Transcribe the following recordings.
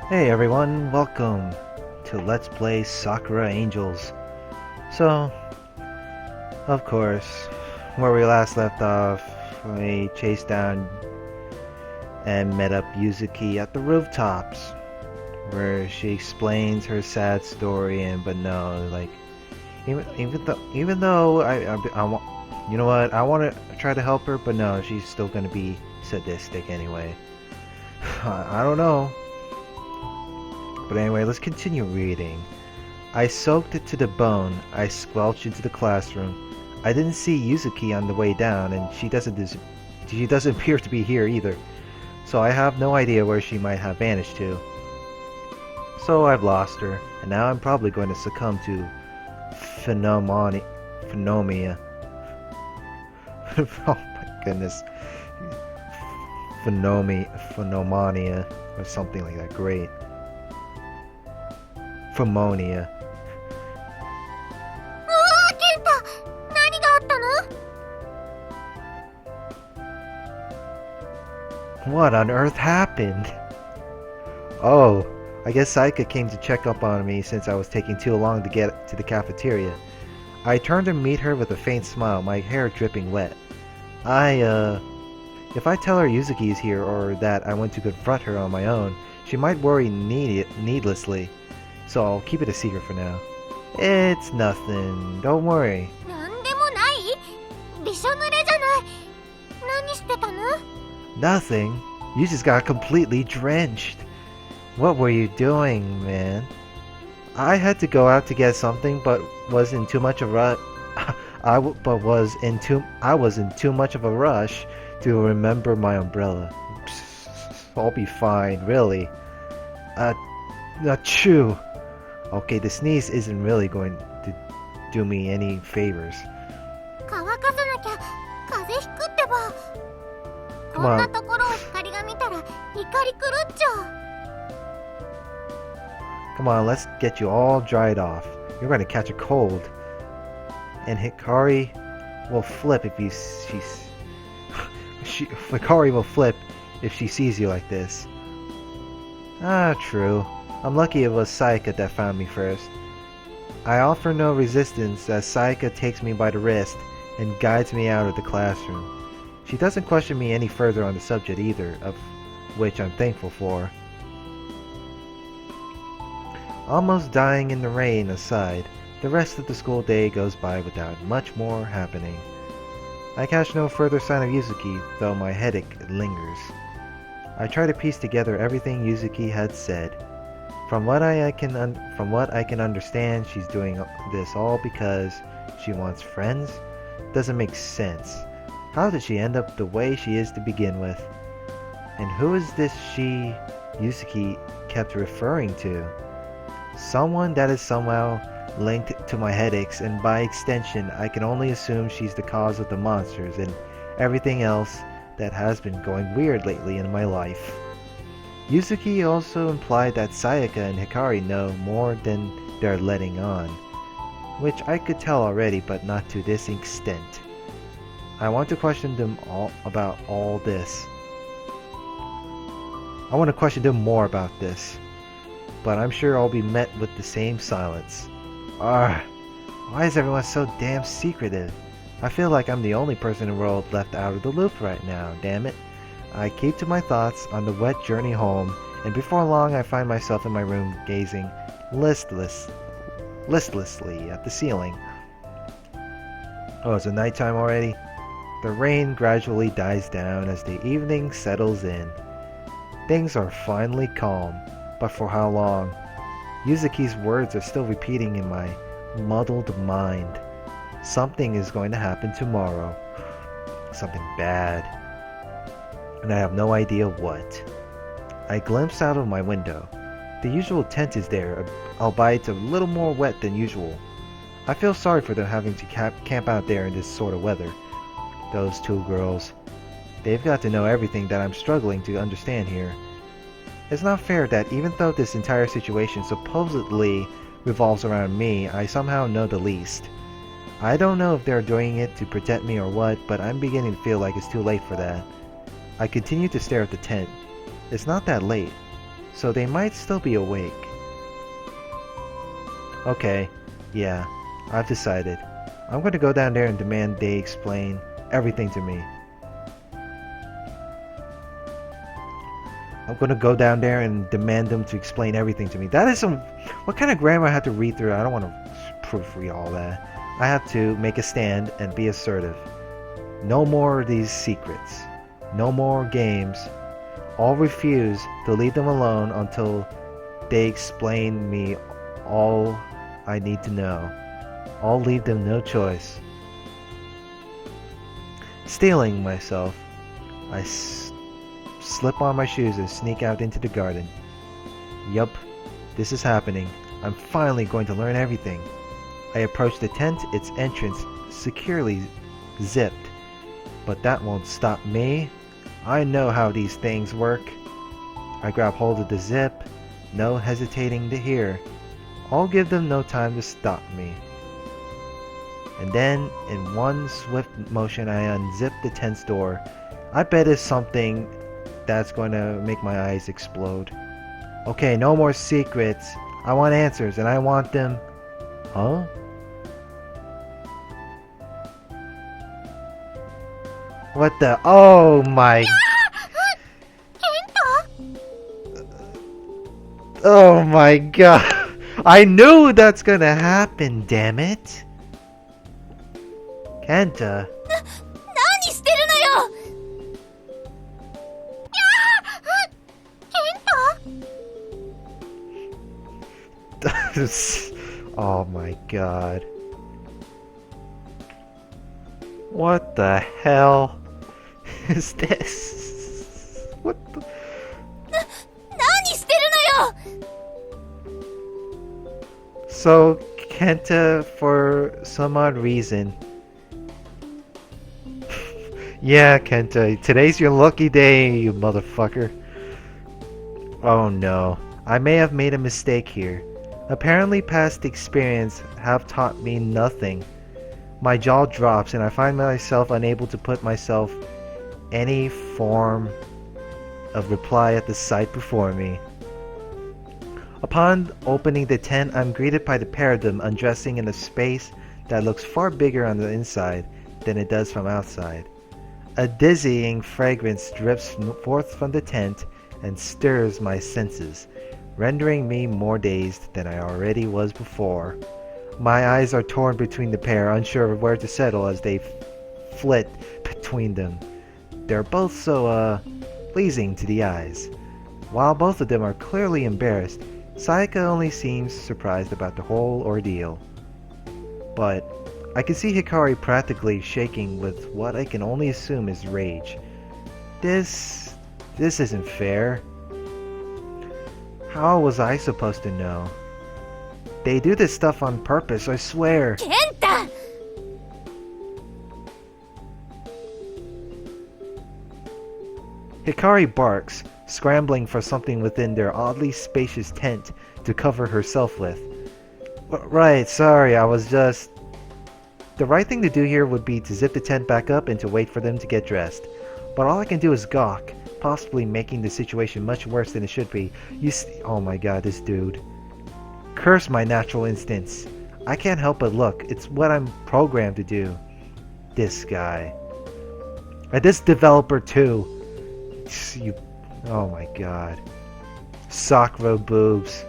Hey everyone, welcome to Let's Play Sakura Angels. So, of course, where we last left off, we chased down and met up Yuzuki at the rooftops, where she explains her sad story. And but no, like even though I want, you know what, I want to try to help her, but no, she's still gonna be sadistic anyway. I don't know. But anyway, let's continue reading. I soaked it to the bone. I squelched into the classroom. I didn't see Yuzuki on the way down, and she doesn't appear to be here either. So I have no idea where she might have vanished to. So I've lost her, and now I'm probably going to succumb to phenomia. Oh my goodness. Phenomania, or something like that. Great. Phemonia. What on earth happened? Oh, I guess Saika came to check up on me since I was taking too long to get to the cafeteria. I turned to meet her with a faint smile, my hair dripping wet. If I tell her Yuzuki is here or that I went to confront her on my own, she might worry needlessly. So I'll keep it a secret for now. It's nothing. Don't worry. Nothing? You just got completely drenched. What were you doing, man? I had to go out to get something, but was in too much of a I was in too much of a rush to remember my umbrella. I'll be fine, really. Achoo. Okay, the sneeze isn't really going to do me any favors. Come on. Come on, let's get you all dried off. You're going to catch a cold. And Hikari will flip if Hikari will flip if she sees you like this. Ah, true. I'm lucky it was Saika that found me first. I offer no resistance as Saika takes me by the wrist and guides me out of the classroom. She doesn't question me any further on the subject either, of which I'm thankful for. Almost dying in the rain aside, the rest of the school day goes by without much more happening. I catch no further sign of Yuzuki, though my headache lingers. I try to piece together everything Yuzuki had said. From what I can understand, she's doing this all because she wants friends? Doesn't make sense. How did she end up the way she is to begin with? And who is this she Yuzuki kept referring to? Someone that is somehow linked to my headaches, and by extension I can only assume she's the cause of the monsters and everything else that has been going weird lately in my life. Yuzuki also implied that Sayaka and Hikari know more than they're letting on, which I could tell already, but not to this extent. I want to question them all about all this. I want to question them more about this, but I'm sure I'll be met with the same silence. Why is everyone so damn secretive? I feel like I'm the only person in the world left out of the loop right now, damn it. I keep to my thoughts on the wet journey home, and before long I find myself in my room gazing listlessly at the ceiling. Oh, is it nighttime already? The rain gradually dies down as the evening settles in. Things are finally calm, but for how long? Yuzuki's words are still repeating in my muddled mind. Something is going to happen tomorrow. Something bad. And I have no idea what. I glimpse out of my window. The usual tent is there, albeit a little more wet than usual. I feel sorry for them having to camp out there in this sort of weather. Those two girls. They've got to know everything that I'm struggling to understand here. It's not fair that even though this entire situation supposedly revolves around me, I somehow know the least. I don't know if they're doing it to protect me or what, but I'm beginning to feel like it's too late for that. I continue to stare at the tent. It's not that late. so they might still be awake. Okay, yeah, I've decided. I'm going to go down there and demand they explain everything to me. I'm going to go down there and demand them to explain everything to me. That is some... What kind of grammar I have to read through? I don't want to proofread all that. I have to make a stand and be assertive. No more of these secrets. No more games. I'll refuse to leave them alone until they explain me all I need to know. I'll leave them no choice. Steeling myself, I slip on my shoes and sneak out into the garden. Yup, this is happening. I'm finally going to learn everything. I approach the tent, its entrance securely zipped. But that won't stop me. I know how these things work. I grab hold of the zip, no hesitating to hear. I'll give them no time to stop me. And then, in one swift motion, I unzip the tent's door. I bet it's something that's going to make my eyes explode. Okay, no more secrets. I want answers, and I want them... Huh? What the... Oh my... Oh my god. I knew that's gonna happen, damn it. Kenta. Oh my god. What the hell is this? What the... So, Kenta, for some odd reason... Yeah, Kenta, today's your lucky day, you motherfucker. Oh no, I may have made a mistake here. Apparently past experience have taught me nothing. My jaw drops and I find myself unable to put myself any form of reply at the sight before me. Upon opening the tent, I'm greeted by the pair of them undressing in a space that looks far bigger on the inside than it does from outside. A dizzying fragrance drips forth from the tent and stirs my senses, rendering me more dazed than I already was before. My eyes are torn between the pair, unsure of where to settle as they flit between them. They're both so, pleasing to the eyes. While both of them are clearly embarrassed, Sayaka only seems surprised about the whole ordeal. But I can see Hikari practically shaking with what I can only assume is rage. This isn't fair. How was I supposed to know? They do this stuff on purpose, I swear. Kenta! Hikari barks, scrambling for something within their oddly spacious tent to cover herself with. Right, sorry, I was just... The right thing to do here would be to zip the tent back up and to wait for them to get dressed. But all I can do is gawk, possibly making the situation much worse than it should be. Oh my god, this dude. Curse my natural instincts. I can't help but look. It's what I'm programmed to do. This guy. And this developer too. Oh my god. Sakura boobs.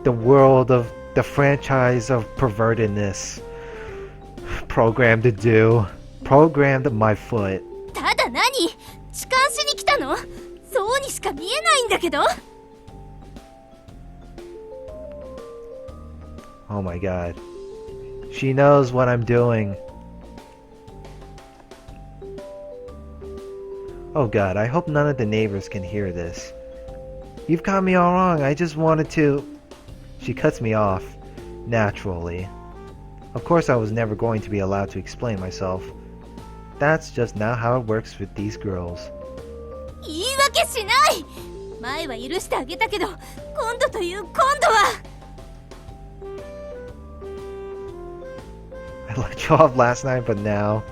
The world of the franchise of pervertedness. Programmed to do. Programmed my foot. ただ何？痴漢しに来たの？そうにしか見えないんだけど。Oh my god. She knows what I'm doing. Oh god, I hope none of the neighbors can hear this. You've got me all wrong, I just wanted to... She cuts me off. Naturally. Of course I was never going to be allowed to explain myself. That's just not how it works with these girls. 言い訳しない。前は許してあげたけど、今度という今度は。I let you off last night, but now,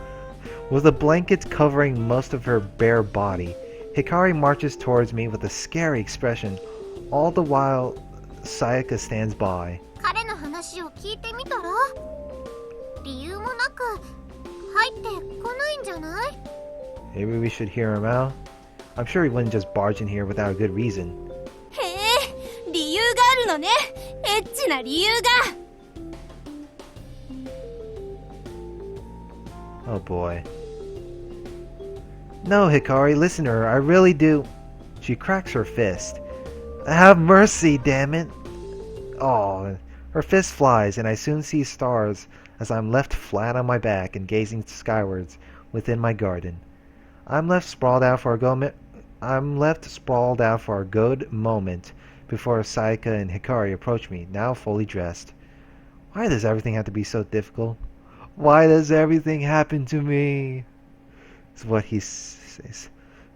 with the blankets covering most of her bare body, Hikari marches towards me with a scary expression. All the while, Sayaka stands by. 彼の話を聞いてみたら？理由もなく入ってこないんじゃない？ Maybe we should hear him out. I'm sure he wouldn't just barge in here without a good reason. へえ、理由があるのね。エッチな理由が。Oh boy. No, Hikari, listen to her. I really do. She cracks her fist. Have mercy, damn it. Oh, her fist flies, and I soon see stars as I'm left flat on my back and gazing skywards within my garden. I'm left sprawled out for a good moment before Sayaka and Hikari approach me, now fully dressed. Why does everything have to be so difficult? Why does everything happen to me? Is what he says.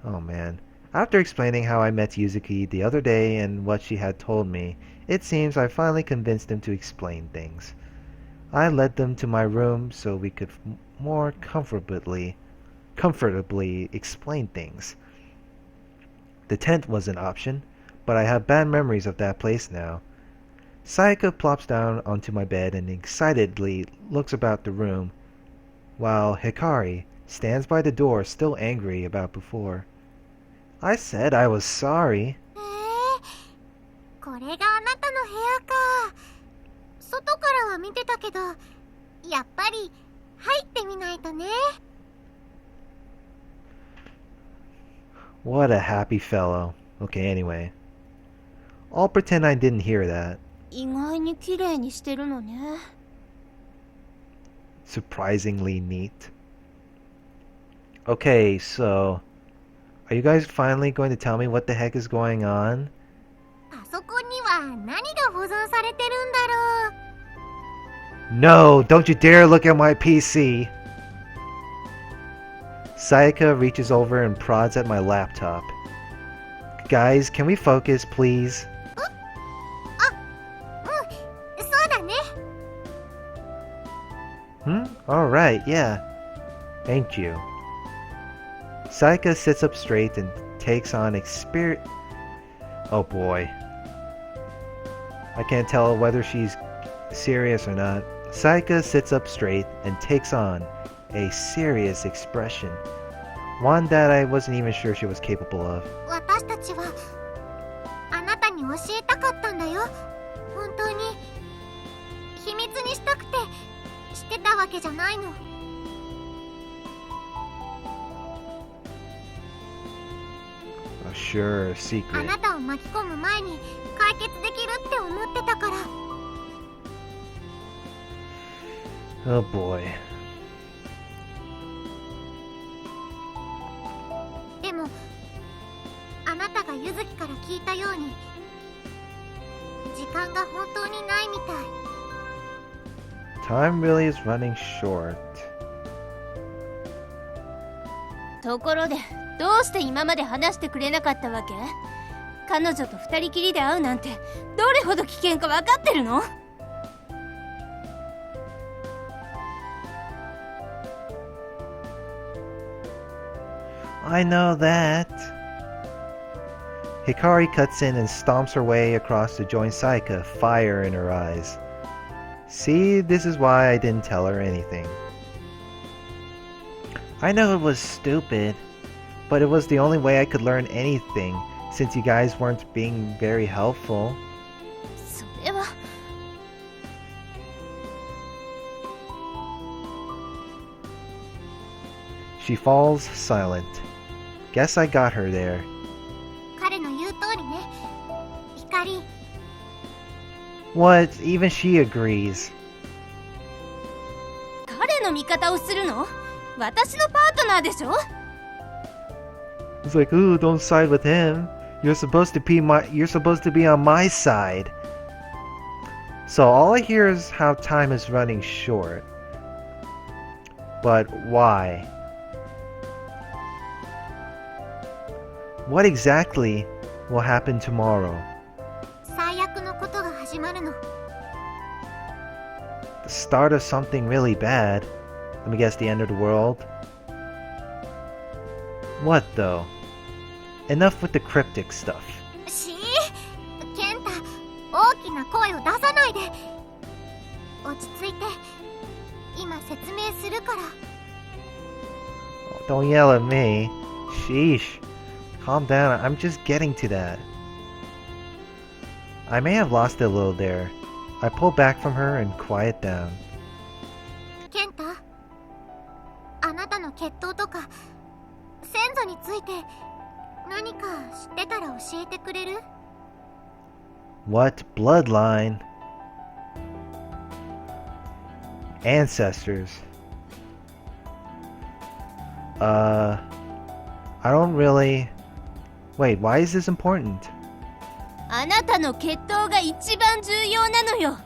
Oh man. After explaining how I met Yuzuki the other day and what she had told me, it seems I finally convinced him to explain things. I led them to my room so we could more comfortably explain things. The tent was an option, but I have bad memories of that place now. Sayaka plops down onto my bed and excitedly looks about the room, while Hikari stands by the door still angry about before. I said I was sorry. これがあなたの部屋か。外からは見てたけど、やっぱり入ってみないとね。What a happy fellow. Okay, anyway. I'll pretend I didn't hear that. 意外に綺麗にしてるのね。Surprisingly neat. Okay, so are you guys finally going to tell me what the heck is going on? パソコンには何が保存されてるんだろう。 No, don't you dare look at my PC! Sayaka reaches over and prods at my laptop. Guys, can we focus, please? そうだね。 Alright, yeah. Thank you. Sayaka sits up straight and takes on Oh boy. I can't tell whether she's serious or not. Sayaka sits up straight and takes on a serious expression. One that I wasn't even sure she was capable of. 私たちはあなたに教えたかったんだよ。本当に秘密にしたくてしてたわけじゃないの。 Sure, あ secret. なたを巻き込む前に解決できるって思ってたから。 Oh boy. でもあなたがユズキから聞いたように時間が本当にないみたい。 Time really is running short. ところでどうして今まで話してくれなかったわけ？彼女と二人きりで会うなんてどれほど危険か分かってるの？ I know that. Hikari cuts in and stomps her way across to join Sayaka, fire in her eyes. See, this is why I didn't tell her anything. I know it was stupid, but it was the only way I could learn anything, since you guys weren't being very helpful. それは。 She falls silent. Guess I got her there. 彼の言う通りね。光。 What? Even she agrees. 彼の味方をするの？私のパートナーでしょ？ It's like, ooh, don't side with him. You're supposed to be on my side. So all I hear is how time is running short. But why? What exactly will happen tomorrow? 最悪のことが始まるの。 The start of something really bad. Let me guess, the end of the world? What though? enough with the cryptic stuff. ケンタ、大きな声を出さないで。落ち着いて、今説明するから。Don't yell at me. Sheesh. Calm down, I'm just getting to that. I may have lost it a little there. I pull back from her and quiet down. ケンタ、あなたの血統とか先祖について何か知ってたら教えてくれる？ What bloodline? Ancestors. I don't really... Wait, why is this important? あなたの血統が一番重要なのよ。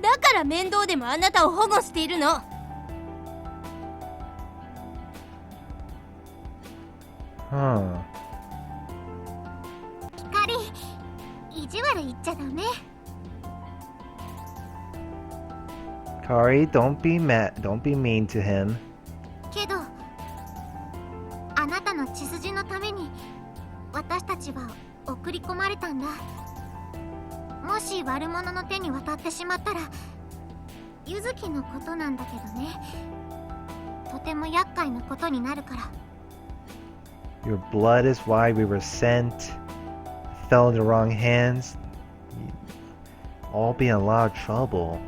だから面倒でもあなたを保護しているの。光、意地悪言っちゃダメ。Kari, don't be mad. Don't be mean to him. けど、あなたの血筋のために私たちは送り込まれたんだ。もし悪者の手に渡ってしまったら、ユズキのことなんだけどね、とても厄介なことになるから。Your blood is why we were sent. Fell in the wrong hands. All be in a lot of trouble.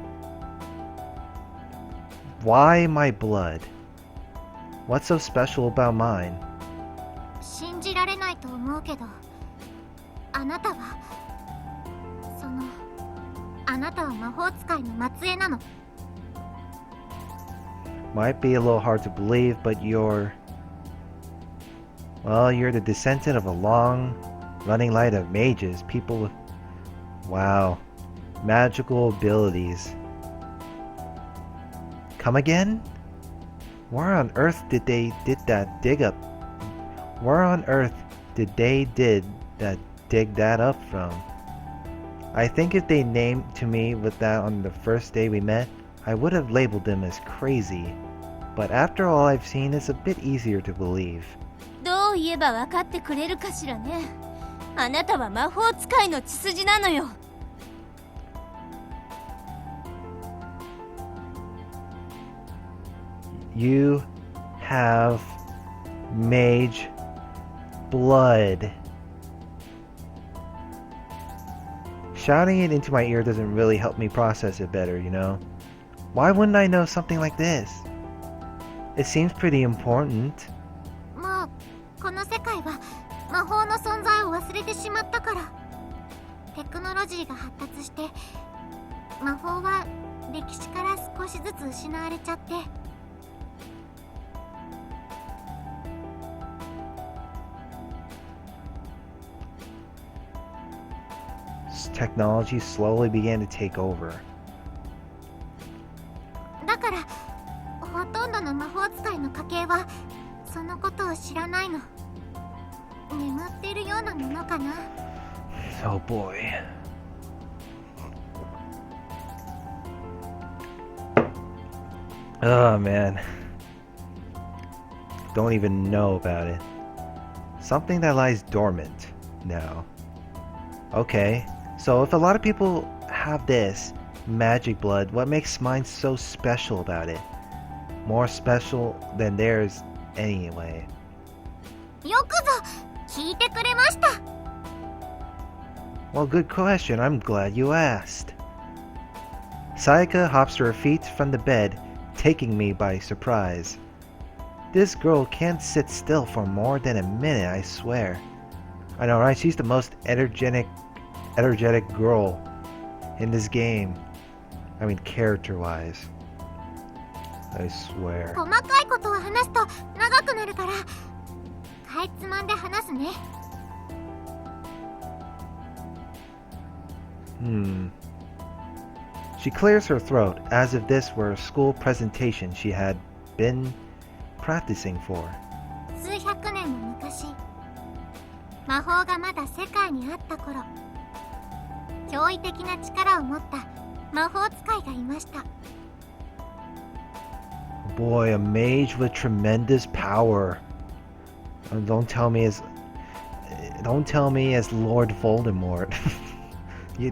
Why my blood? What's so special about mine? 信じられないと思うけど、あなたは魔法使いの末裔なの。Might be a little hard to believe, but you're the descendant of a long-running line of mages, people with, wow, magical abilities. Come again? Where on earth did they dig that up from? I think if they named to me with that on the first day we met, I would have labeled them as crazy. But after all I've seen, it's a bit easier to believe. どう言えば分かってくれるかしらね。あなたは魔法使いの血筋なのよ。You have mage blood. Shouting it into my ear doesn't really help me process it better, you know? Why wouldn't I know something like this? It seems pretty important. もうこの世界は魔法の存在を忘れてしまったから。テクノロジーが発達して、魔法は歴史から少しずつ失われちゃって。Technology slowly began to take over. だからほとんどの魔法使いの家系はそのことを知らないの。眠ってるようなものかな。Oh boy. Oh man. Don't even know about it. Something that lies dormant now. Okay. So if a lot of people have this magic blood, what makes mine so special about it? More special than theirs anyway. よくぞ聞いてくれました。 Well, good question. I'm glad you asked. Sayaka hops to her feet from the bed, taking me by surprise. This girl can't sit still for more than a minute, I swear. I know, right? She's the most energetic girl in this game. I mean, character-wise. I swear. 細かいことを話すと長くなるから、かいつまんで話すね。She clears her throat as if this were a school presentation she had been practicing for. 数百年も昔、魔法がまだ世界にあった頃、驚異的な力を持った魔法使いがいました。Boy, a mage with tremendous power. Don't tell me Don't tell me as Lord Voldemort. you,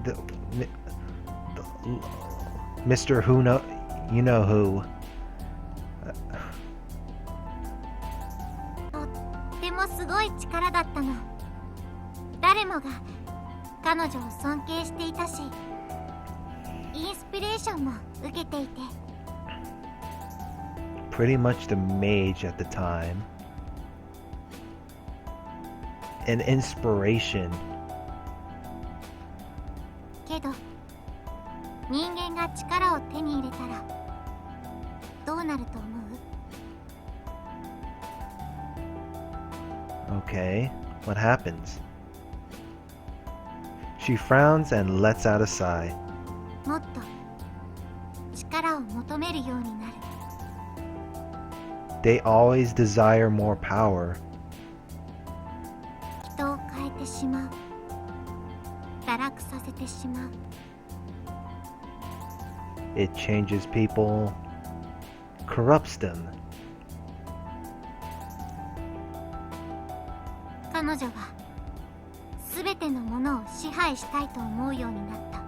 Mr. Who know, you know who. とってもすごい力だったの。誰もが彼女を尊敬していたし、インスピレーションも受けていて。Pretty much the mage at the time. An inspiration. けど、人間が力を手に入れたらどうなると思う？ Okay, what happens? She frowns and lets out a sigh. もっと力を求めるようになる。They always desire more power. 人を変えてしまう。堕落させてしまう。It changes people, corrupts them. 彼女は全てのものを支配したいと思うようになった。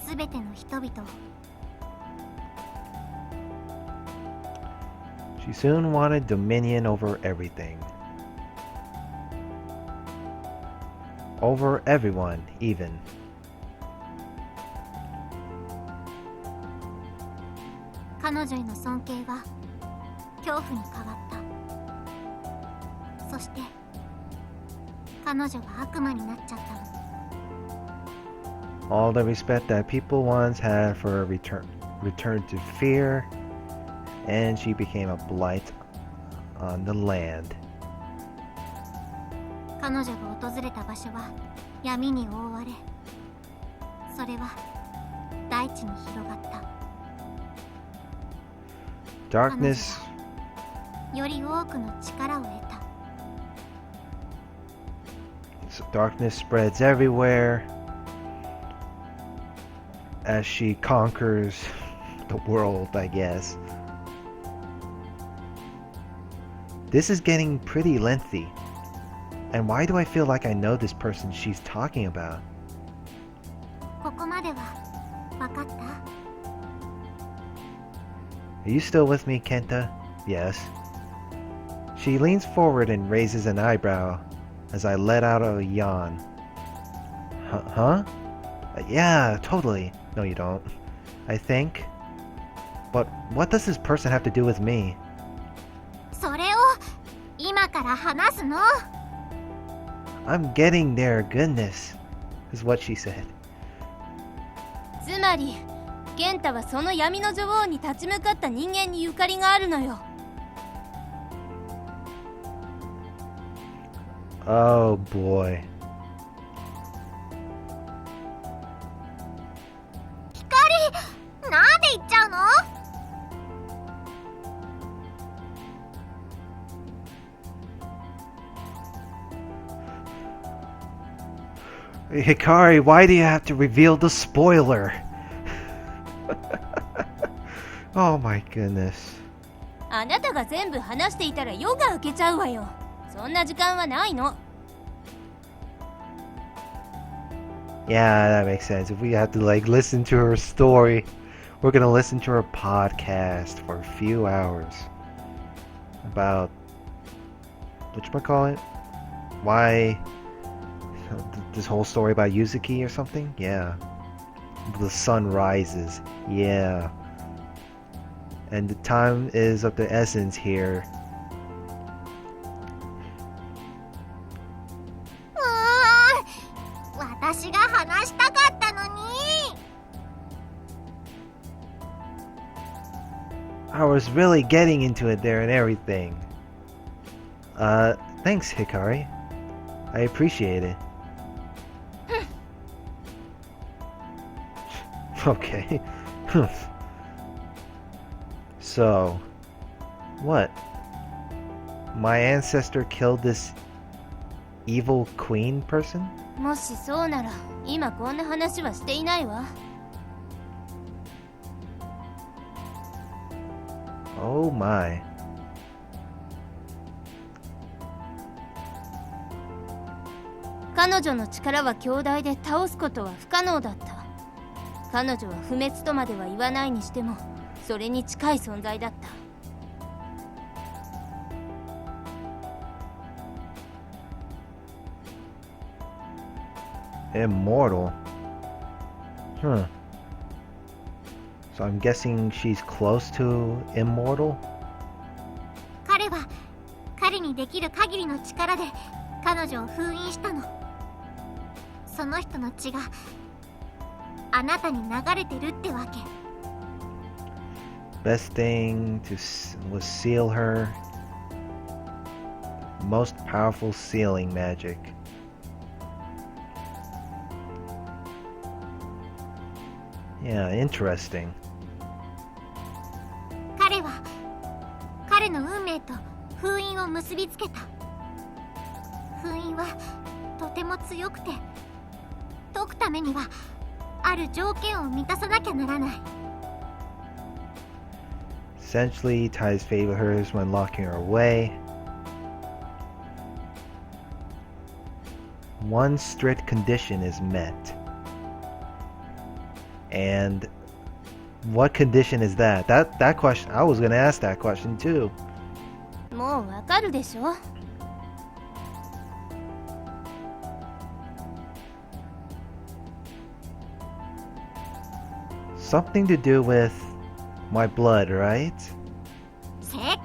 全ての人々を。She soon wanted dominion over everything. Over everyone, even. 彼女への尊敬は恐怖に変わった。そして彼女は悪魔になっちゃったの。 All the respect that people once had for her returned to fear, and she became a blight on the land. 彼女が訪れた場所は闇に覆われ、それは大地に広がった。 Darkness より多くの力を得た。 Darkness spreads everywhere as she conquers the world, I guess. This is getting pretty lengthy. And why do I feel like I know this person she's talking about? ここまでは分かった？ Are you still with me, Kenta? Yes. She leans forward and raises an eyebrow as I let out a yawn. Huh? Yeah, totally. No, you don't. I think. But what does this person have to do with me? それを今から話すの？ I'm getting there, goodness, is what she said. つまりケンタはその闇の女王に立ち向かった人間にゆかりがあるのよ。 Oh boy. 光、なんで言っちゃうの？ Hikari, why do you have to reveal the spoiler? Oh my goodness. あなたが全部話していたら夜が明けちゃうわよ。そんな時間はないの。 Yeah, that makes sense. If we have to like listen to her story, we're gonna listen to her podcast for a few hours about whatchamacallit? Why this whole story about Yuzuki or something? Yeah. The sun rises. Yeah. And the time is of the essence here. 私が話したかったのに。 I was really getting into it there and everything. Thanks, Hikari. I appreciate it. Okay. So, what? My ancestor killed this evil queen person? もしそうなら今こんな話はしていないわ。 Oh my. 彼女の力は強大で倒すことは不可能だった。彼女は不滅とまでは言わないにしてもそれに近い存在だった。Immortal? Hmm. So I'm guessing she's close to immortal? 彼は彼にできる限りの力で彼女を封印したの。その人の血があなたに流れてるってわけ。Best thing was seal her. Most powerful sealing magic. Yeah, interesting. 彼は彼の運命と封印を結びつけた。封印はとても強くて、解くためにはある条件を満たさなきゃならない。Essentially ties fate with hers when locking her away. One strict condition is met. And what condition is that? That question, I was gonna ask that question too. もうわかるでしょ。Something to do with my blood, right? 正解。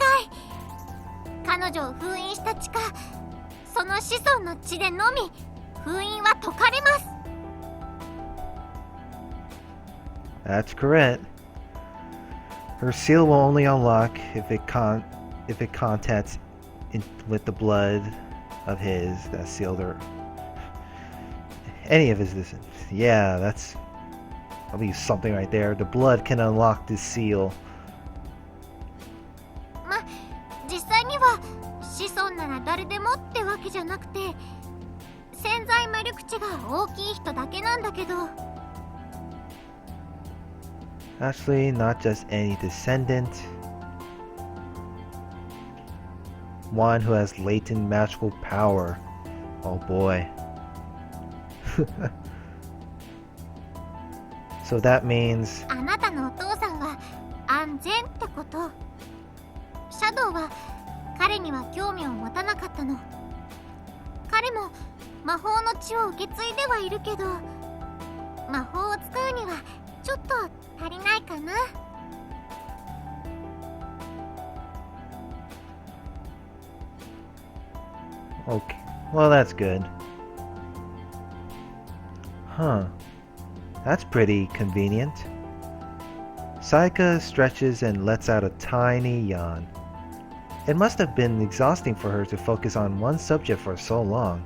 彼女を封印した血か、その子孫の血でのみ封印は解かれます。That's correct. Her seal will only unlock if it contacts with the blood of his that sealed her. Any of his this. Yeah, that's. I'll leave something right there. The blood can unlock this seal. 実際には子孫なら誰でもってわけじゃなくて、潜在魔力値が大きい人だけなんだけど。Actually, not just any descendant. One who has latent magical power. Oh boy. So that means あなたのお父さんは安全ってこと。シャドウは彼には興味を持たなかったの。彼も魔法の血を受け継いではいるけど、魔法を使うにはちょっと足りないかな。okay. Well, that's good. Huh. That's pretty convenient. Saika stretches and lets out a tiny yawn. It must have been exhausting for her to focus on one subject for so long.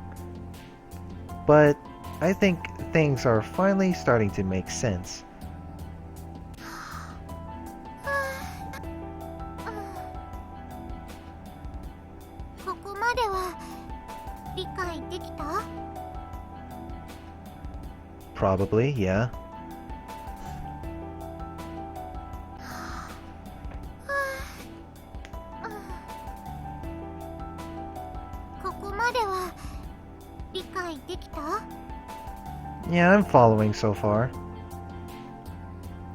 But I think things are finally starting to make sense. ここまでは理解できた？ Probably, yeah. ここまでは理解できた？ Yeah, I'm following so far.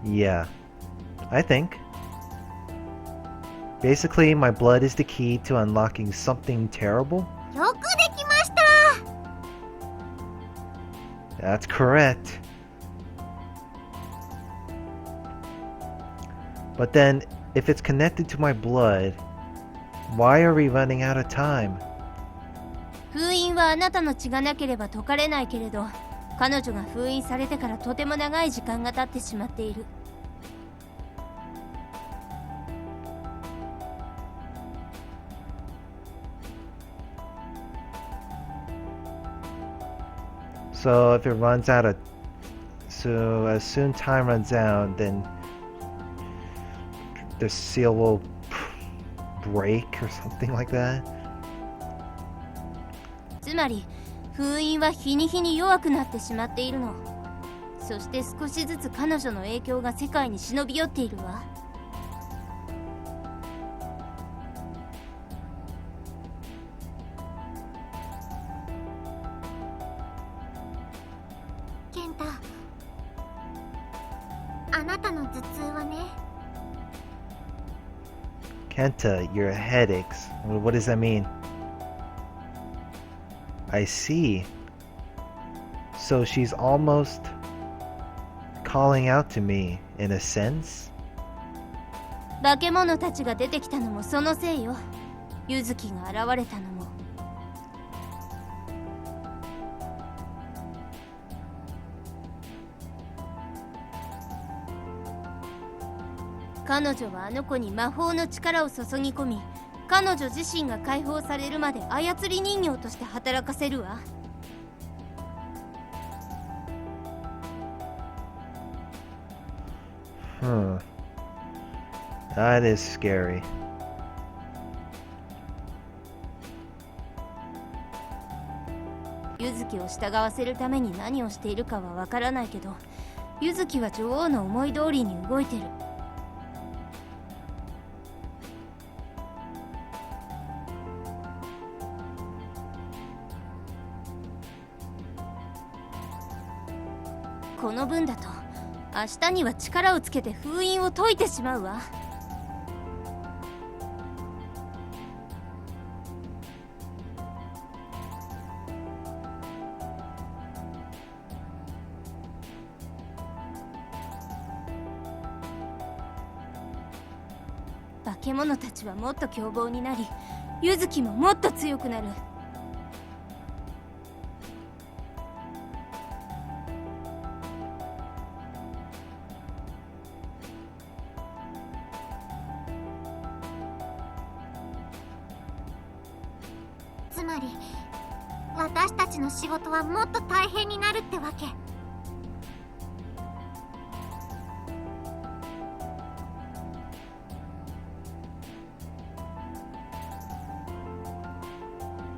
Yeah, I think. Basically, my blood is the key to unlocking something terrible. よくできました。 That's correct. But then, if it's connected to my blood, why are we running out of time? 封印はあなたの血がなければ解かれないけれど、彼女が封印されてからとても長い時間が経ってしまっている。So if it runs out of... So as soon time runs out, then the seal will break or something like that? つまり封印は日に日に弱くなってしまっているの。そして少しずつ彼女の影響が世界に忍び寄っているわ。あなたの頭痛はね。 Kenta, your headaches. What does that mean? I see. So she's almost calling out to me in a sense? 化け物たちが出てきたのもそのせいよ。ユズキが現れたのも。彼女はあの子に魔法の力を注ぎ込み、彼女自身が解放されるまで操り人形として働かせるわ。That is scary. ユズキを従わせるために何をしているかはわからないけど、ユズキは女王の思い通りに動いてる。この分だと明日には力をつけて封印を解いてしまうわ。化け物たちはもっと凶暴になり、ユズキももっと強くなる。つまり私たちの仕事はもっと大変になるってわけ。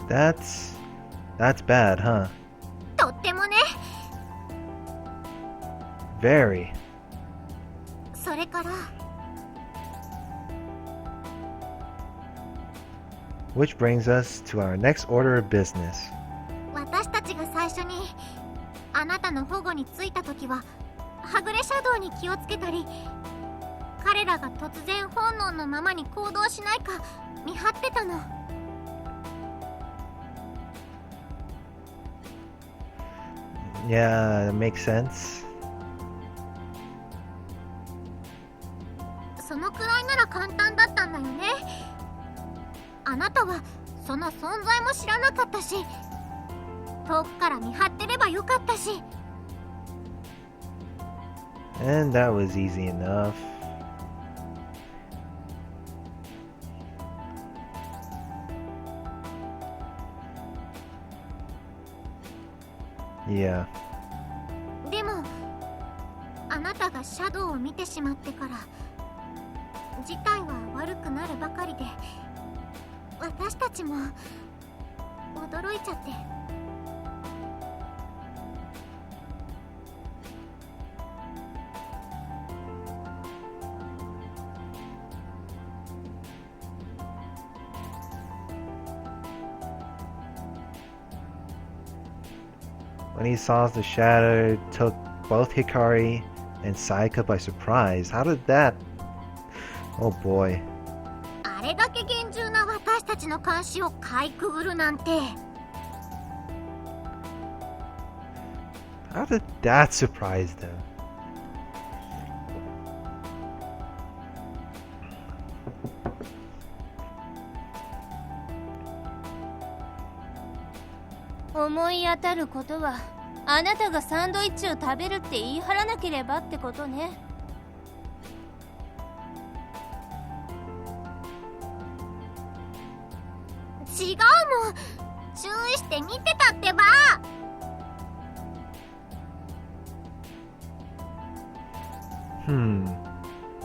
That's bad, huh? とってもね。 Very. それから Which brings us to our next order of business. 私たちが最初にあなたの保護に着いた時ははぐれシャドウに気をつけたり、彼らが突然本能のままに行動しないか見張ってたの。Yeah, that makes sense. そのくらいなら簡単だったんだよね。あなたはその存在も知らなかったし、遠くから見張ってればよかったし。 And that was easy enough. Yeah. でもあなたがシャドウを見てしまってから事態は悪くなるばかりで、私たちも驚いちゃって。When he saw the shadow, it took both Hikari and Sayaka by surprise. How did that? Oh boy. あれだけ厳重な私たちの監視をかいくぐるなんて。 How did that surprise them? 思い当たることは、あなたがサンドイッチを食べるって言い張らなければってことね。違うもん、注意して見てたってば。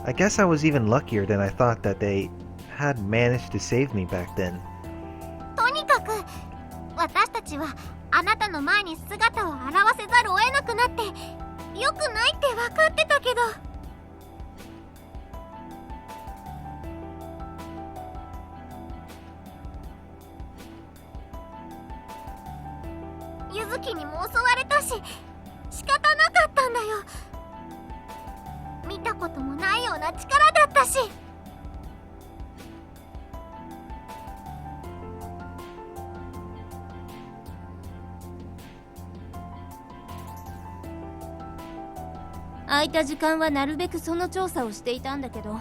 I guess I was even luckier than I thought that they had managed to save me back then. とにかく私たちはあなたの前に姿を現せざるを得なくなって良くないって分かってたけど、柚月にも襲われたし仕方なかったんだよ。見たこともないような力だったし。空いた時間はなるべくその調査をしていたんだけど、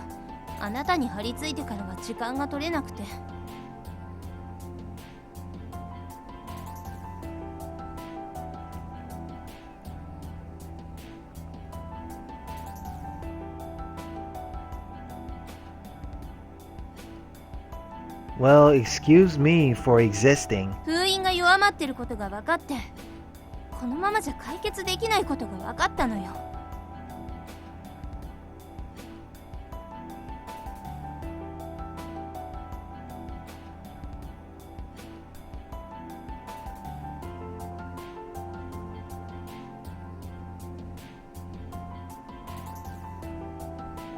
あなたに張り付いてからは時間が取れなくて。Well, excuse me for existing. 封印が弱まってることが分かって、このままじゃ解決できないことが分かったのよ。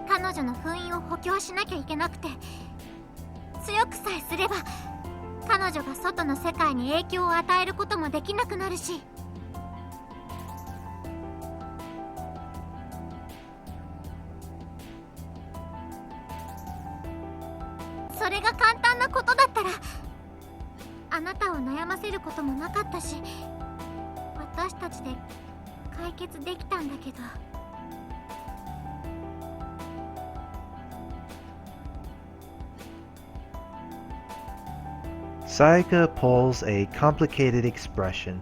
彼女の封印を補強しなきゃいけなくて、強くさえすれば彼女が外の世界に影響を与えることもできなくなるし。それが簡単なことだったらあなたを悩ませることもなかったし、私たちで解決できたんだけど。Sayaka pulls a complicated expression.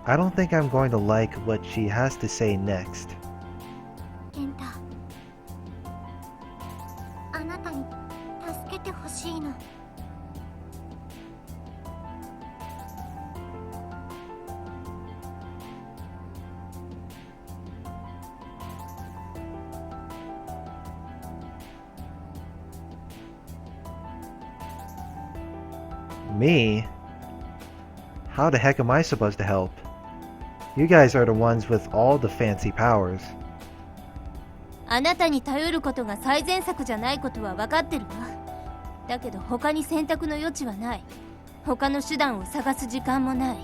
I don't think I'm going to like what she has to say next. 健太、あなたに助けてほしいの。Me? How the heck am I supposed to help? You guys are the ones with all the fancy powers. あなたに頼ることが最善策じゃないことは分かってるわ。だけど他に選択の余地はない。他の手段を探す時間もない。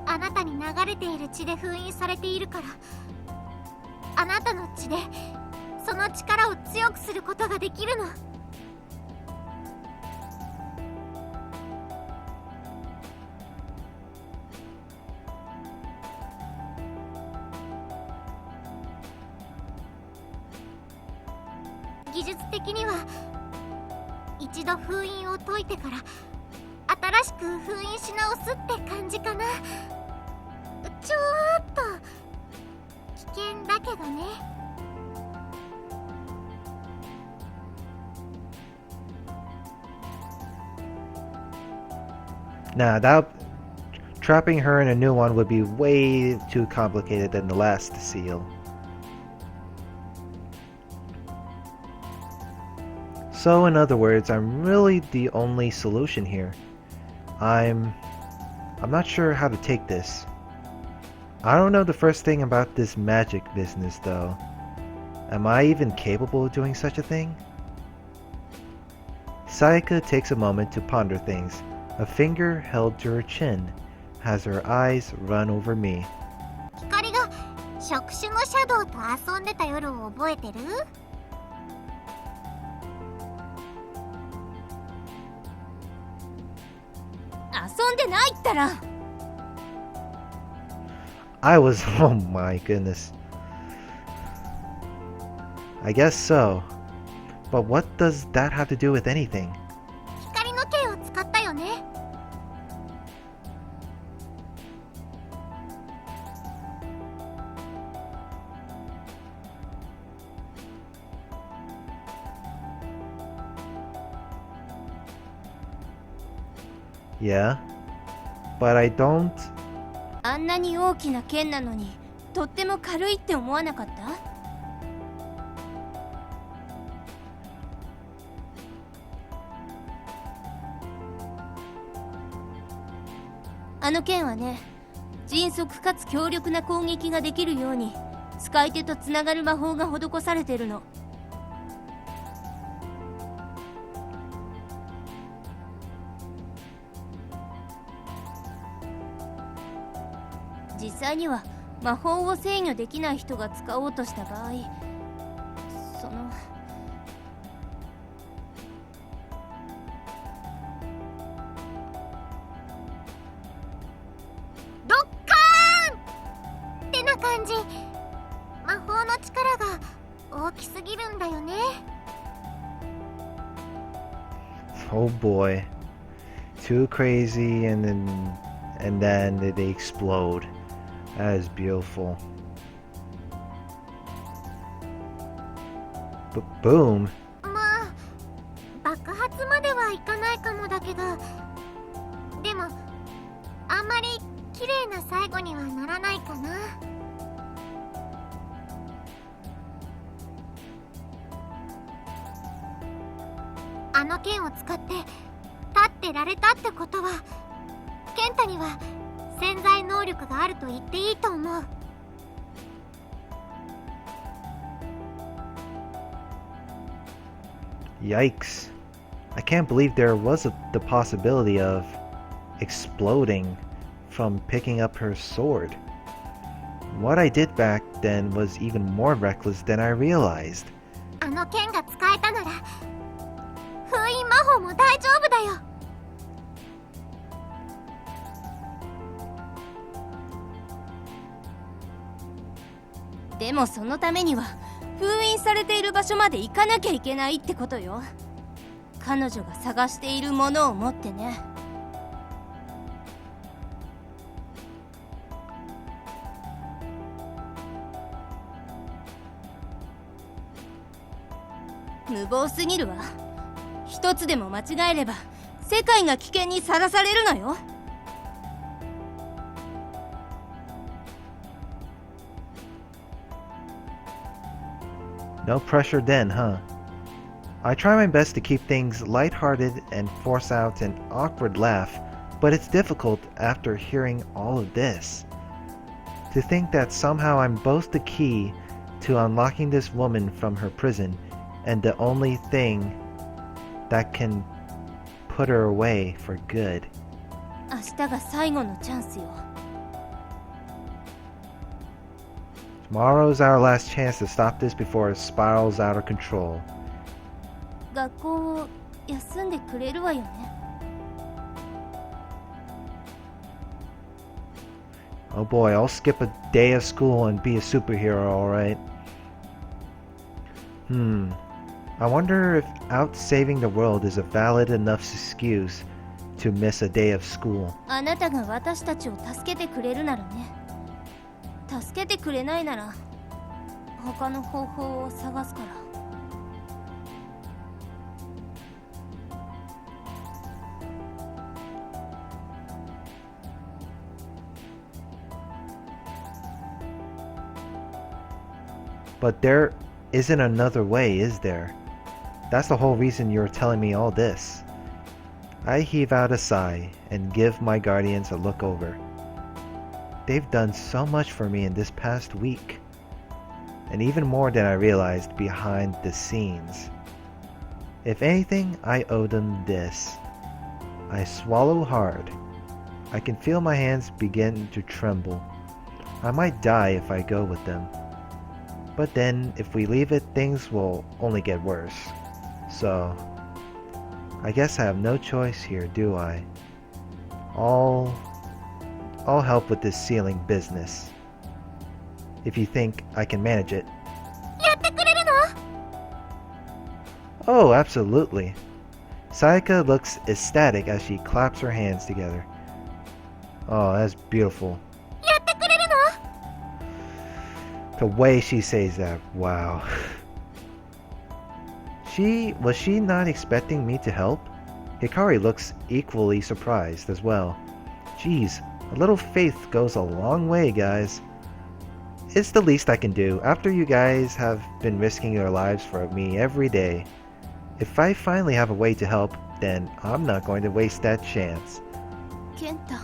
あなたに流れている血で封印されているから、あなたの血でその力を強くすることができるの。技術的には一度封印を解いてから新しく封印し直すって感じかな。ちょっと危険だけどね。Nah, that trapping her in a new one would be way too complicated than the last seal. So in other words, I'm really the only solution here. I'm not sure how to take this. I don't know the first thing about this magic business though. Am I even capable of doing such a thing? Sayaka takes a moment to ponder things, a finger held to her chin, as her eyes run over me. 光が触手のシャドウと遊んでた夜を覚えてる？遊んでないったら。I was, oh my goodness. I guess so. But what does that have to do with anything? 光の剣を使ったよね。Yeah, but I don't. あんなに大きな剣なのにとっても軽いって思わなかった？あの剣はね、迅速かつ強力な攻撃ができるように使い手とつながる魔法が施されてるの。実際には魔法を制御できない人が使おうとした場合、そのドッカーンってな感じ。魔法の力が大きすぎるんだよね。Oh boy. Too crazy and then they explode. That is beautiful. Boom. まあ爆発まではいかないかもだけど、でもあんまり綺麗な最後にはならないかな。あの剣を使って立ってられたってことは、ケンタには潜在能力があると言っていいと思う。Yikes. I can't believe there was the possibility of exploding from picking up her sword. What I did back then was even more reckless than I realized. あの剣が使えたなら封印魔法も大丈夫だよ。でもそのためには封印されている場所まで行かなきゃいけないってことよ。彼女が探しているものを持ってね。無謀すぎるわ。一つでも間違えれば世界が危険にさらされるのよ。No pressure then, huh? I try my best to keep things lighthearted and force out an awkward laugh, but it's difficult after hearing all of this. To think that somehow I'm both the key to unlocking this woman from her prison and the only thing that can put her away for good. 明日が最後のチャンスよ。Tomorrow's our last chance to stop this before it spirals out of control. 学校を休んでくれるわよね。Oh boy, I'll skip a day of school and be a superhero, alright? I wonder if out saving the world is a valid enough excuse to miss a day of school. あなたが私たちを助けてくれるならね。助けてくれないなら他の方法を探すから。But there isn't another way, is there? That's the whole reason you're telling me all this. I heave out a sigh and give my guardians a look over. They've done so much for me in this past week, and even more than I realized behind the scenes. If anything, I owe them this. I swallow hard. I can feel my hands begin to tremble. I might die if I go with them. But then, if we leave it, things will only get worse. So, I guess I have no choice here, do I? I'll help with this sealing business. If you think I can manage it. やってくれるの？ Oh, absolutely. Sayaka looks ecstatic as she claps her hands together. Oh, that's beautiful. やってくれるの？ The way she says that, wow. Was she not expecting me to help? Hikari looks equally surprised as well. Geez, a little faith goes a long way, guys. It's the least I can do after you guys have been risking your lives for me every day. If I finally have a way to help, then I'm not going to waste that chance. ケンタ。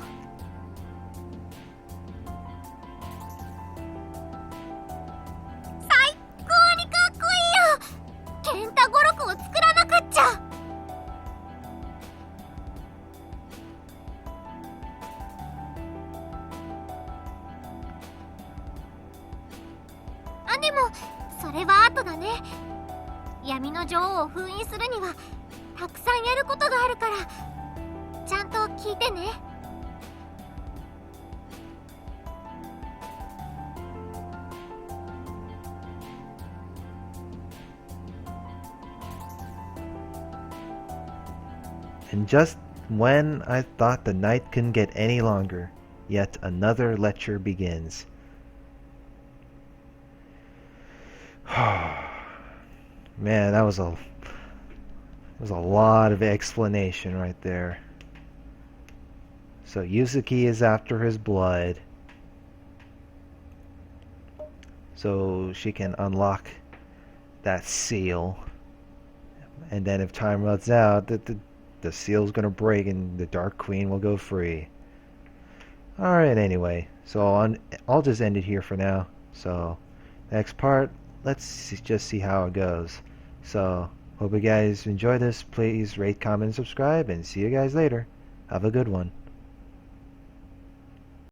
でもそれは後だね。闇の女王を封印するにはたくさんやることがあるからちゃんと聞いてね。And just when I thought the night couldn't get any longer, yet another lecture begins. Man, that was a lot of explanation right there. So Yuzuki is after his blood, so she can unlock that seal. And then if time runs out, the seal's gonna break and the Dark Queen will go free. Alright, anyway, so I'll just end it here for now. So next part, let's just see how it goes. So hope you guys enjoy this. Please rate, comment, and subscribe, and see you guys later. Have a good one.